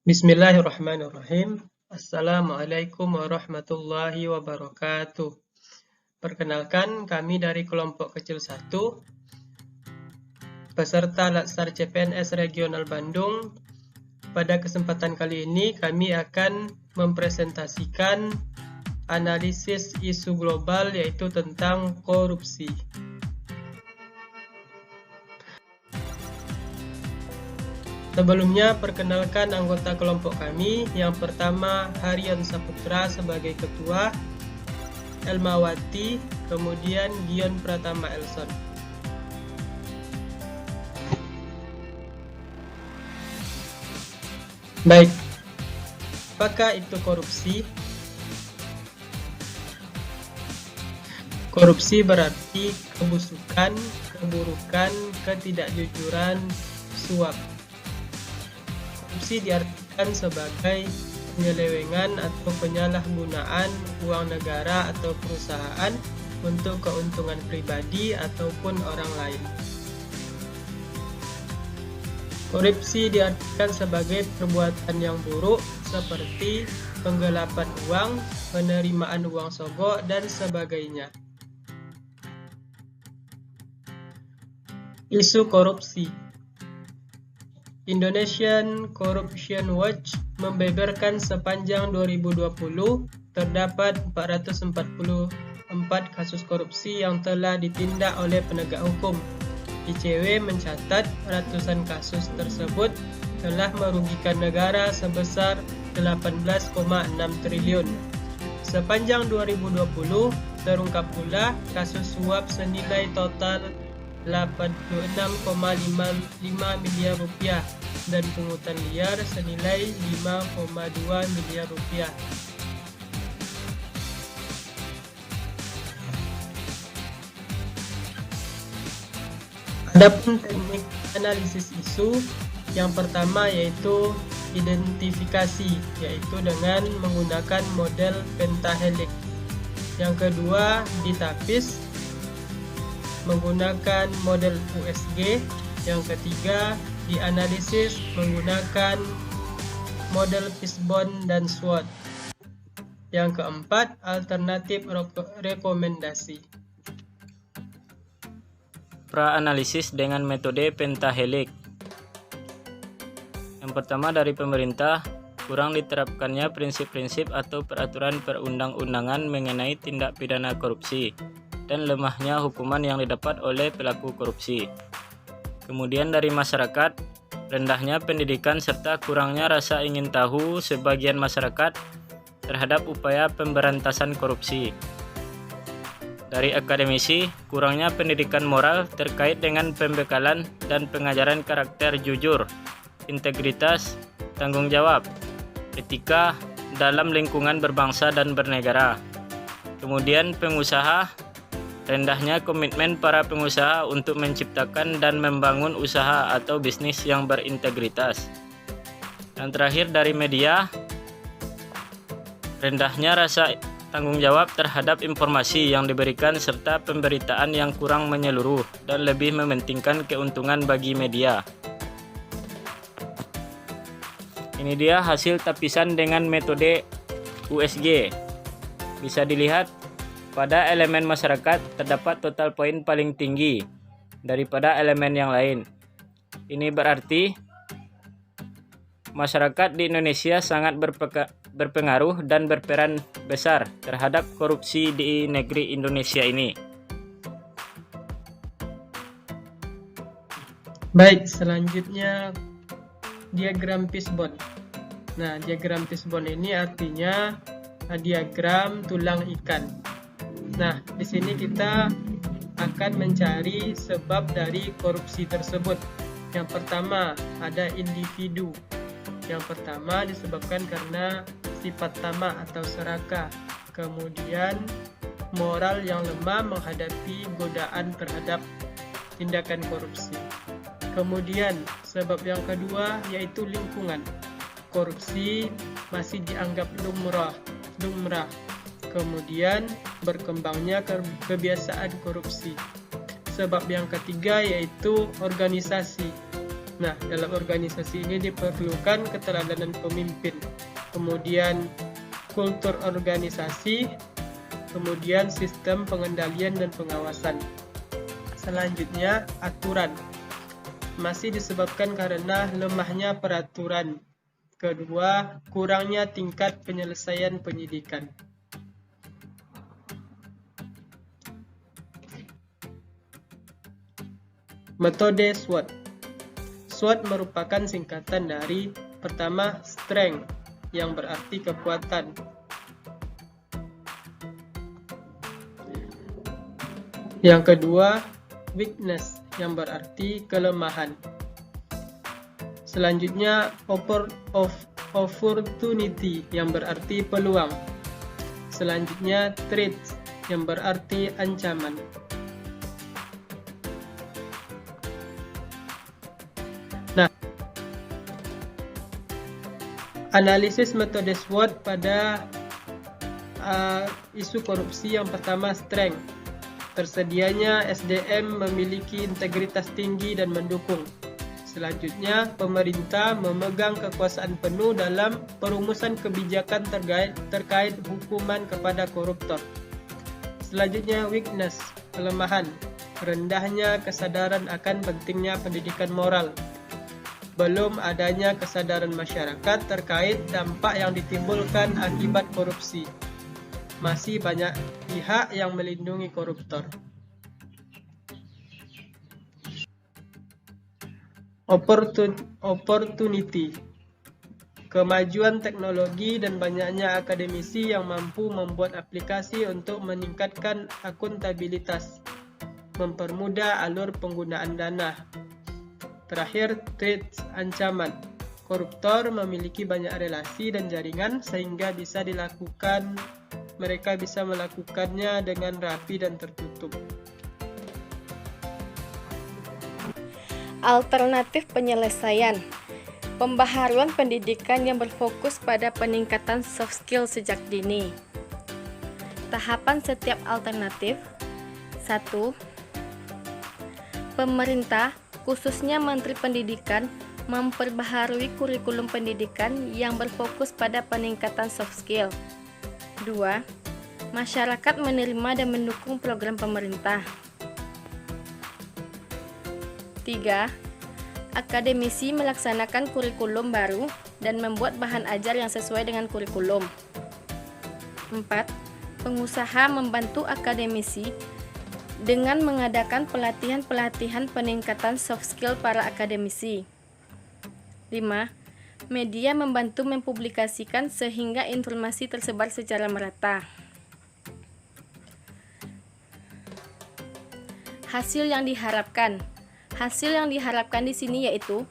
Bismillahirrahmanirrahim. Assalamualaikum warahmatullahi wabarakatuh. Perkenalkan, kami dari kelompok kecil 1, peserta Latsar CPNS Regional Bandung. Pada kesempatan kali ini kami akan mempresentasikan analisis isu global, yaitu tentang korupsi. Sebelumnya, perkenalkan anggota kelompok kami. Yang pertama, Harion Saputra sebagai ketua, Elmawati, kemudian Gion Pratama Elson. Baik, apakah itu korupsi? Korupsi berarti kebusukan, keburukan, ketidakjujuran, suap. Korupsi diartikan sebagai penyelewengan atau penyalahgunaan uang negara atau perusahaan untuk keuntungan pribadi ataupun orang lain. Korupsi diartikan sebagai perbuatan yang buruk seperti penggelapan uang, penerimaan uang sogok, dan sebagainya. Isu korupsi. Indonesian Corruption Watch membeberkan sepanjang 2020 terdapat 444 kasus korupsi yang telah ditindak oleh penegak hukum. ICW mencatat ratusan kasus tersebut telah merugikan negara sebesar 18,6 triliun. Sepanjang 2020 terungkap pula kasus suap senilai total 86,55 miliar rupiah dan pungutan liar senilai 5,2 miliar rupiah. Adapun teknik analisis isu, yang pertama yaitu identifikasi, yaitu dengan menggunakan model pentahelix. Yang kedua, ditapis menggunakan model USG. Yang ketiga, dianalisis menggunakan model Fishbone dan SWOT. Yang keempat, alternatif rekomendasi. Pra-analisis dengan metode pentahelix. Yang pertama, dari pemerintah kurang diterapkannya prinsip-prinsip atau peraturan perundang-undangan mengenai tindak pidana korupsi dan lemahnya hukuman yang didapat oleh pelaku korupsi. Kemudian dari masyarakat, rendahnya pendidikan serta kurangnya rasa ingin tahu sebagian masyarakat terhadap upaya pemberantasan korupsi. Dari akademisi, kurangnya pendidikan moral terkait dengan pembekalan dan pengajaran karakter jujur, integritas, tanggung jawab, etika dalam lingkungan berbangsa dan bernegara. Kemudian pengusaha, rendahnya komitmen para pengusaha untuk menciptakan dan membangun usaha atau bisnis yang berintegritas. Yang terakhir dari media, rendahnya rasa tanggung jawab terhadap informasi yang diberikan serta pemberitaan yang kurang menyeluruh dan lebih mementingkan keuntungan bagi media. Ini dia hasil tapisan dengan metode USG. Bisa dilihat pada elemen masyarakat terdapat total poin paling tinggi daripada elemen yang lain. Ini berarti masyarakat di Indonesia sangat berpengaruh dan berperan besar terhadap korupsi di negeri Indonesia ini. Baik, selanjutnya diagram Fishbone. Nah, diagram Fishbone ini artinya diagram tulang ikan. Nah, di sini kita akan mencari sebab dari korupsi tersebut. Yang pertama, ada individu. Yang pertama disebabkan karena sifat tamak atau serakah. Kemudian, moral yang lemah menghadapi godaan terhadap tindakan korupsi. Kemudian, sebab yang kedua yaitu lingkungan. Korupsi masih dianggap lumrah. Kemudian berkembangnya kebiasaan korupsi. Sebab yang ketiga yaitu organisasi. Nah, dalam organisasi ini diperlukan keteladanan pemimpin, kemudian kultur organisasi, kemudian sistem pengendalian dan pengawasan. Selanjutnya, aturan. Masih disebabkan karena lemahnya peraturan. Kedua, kurangnya tingkat penyelesaian penyidikan. Metode SWOT. SWOT merupakan singkatan dari pertama strength, yang berarti kekuatan. Yang kedua weakness, yang berarti kelemahan. Selanjutnya opportunity, yang berarti peluang. Selanjutnya threat, yang berarti ancaman. Nah, analisis metode SWOT pada isu korupsi. Yang pertama strength, tersedianya SDM memiliki integritas tinggi dan mendukung. Selanjutnya, pemerintah memegang kekuasaan penuh dalam perumusan kebijakan terkait hukuman kepada koruptor. Selanjutnya, weakness, kelemahan, rendahnya kesadaran akan pentingnya pendidikan moral. Belum adanya kesadaran masyarakat terkait dampak yang ditimbulkan akibat korupsi. Masih banyak pihak yang melindungi koruptor. Opportunity, kemajuan teknologi dan banyaknya akademisi yang mampu membuat aplikasi untuk meningkatkan akuntabilitas, mempermudah alur penggunaan dana. Terakhir, threat, ancaman. Koruptor memiliki banyak relasi dan jaringan sehingga mereka bisa melakukannya dengan rapi dan tertutup. Alternatif penyelesaian. Pembaharuan pendidikan yang berfokus pada peningkatan soft skill sejak dini. Tahapan setiap alternatif. 1. Pemerintah, khususnya Menteri Pendidikan, memperbaharui kurikulum pendidikan yang berfokus pada peningkatan soft skill. 2. Masyarakat menerima dan mendukung program pemerintah. 3. Akademisi melaksanakan kurikulum baru dan membuat bahan ajar yang sesuai dengan kurikulum. 4. Pengusaha membantu akademisi dengan mengadakan pelatihan-pelatihan peningkatan soft skill para akademisi. 5. Media membantu mempublikasikan sehingga informasi tersebar secara merata. Hasil yang diharapkan. Hasil yang diharapkan di sini yaitu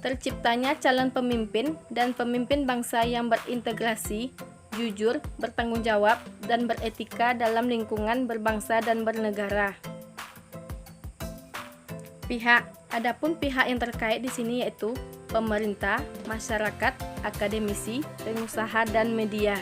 terciptanya calon pemimpin dan pemimpin bangsa yang berintegrasi, jujur, bertanggung jawab, dan beretika dalam lingkungan berbangsa dan bernegara. Adapun pihak yang terkait di sini yaitu pemerintah, masyarakat, akademisi, pengusaha, dan media.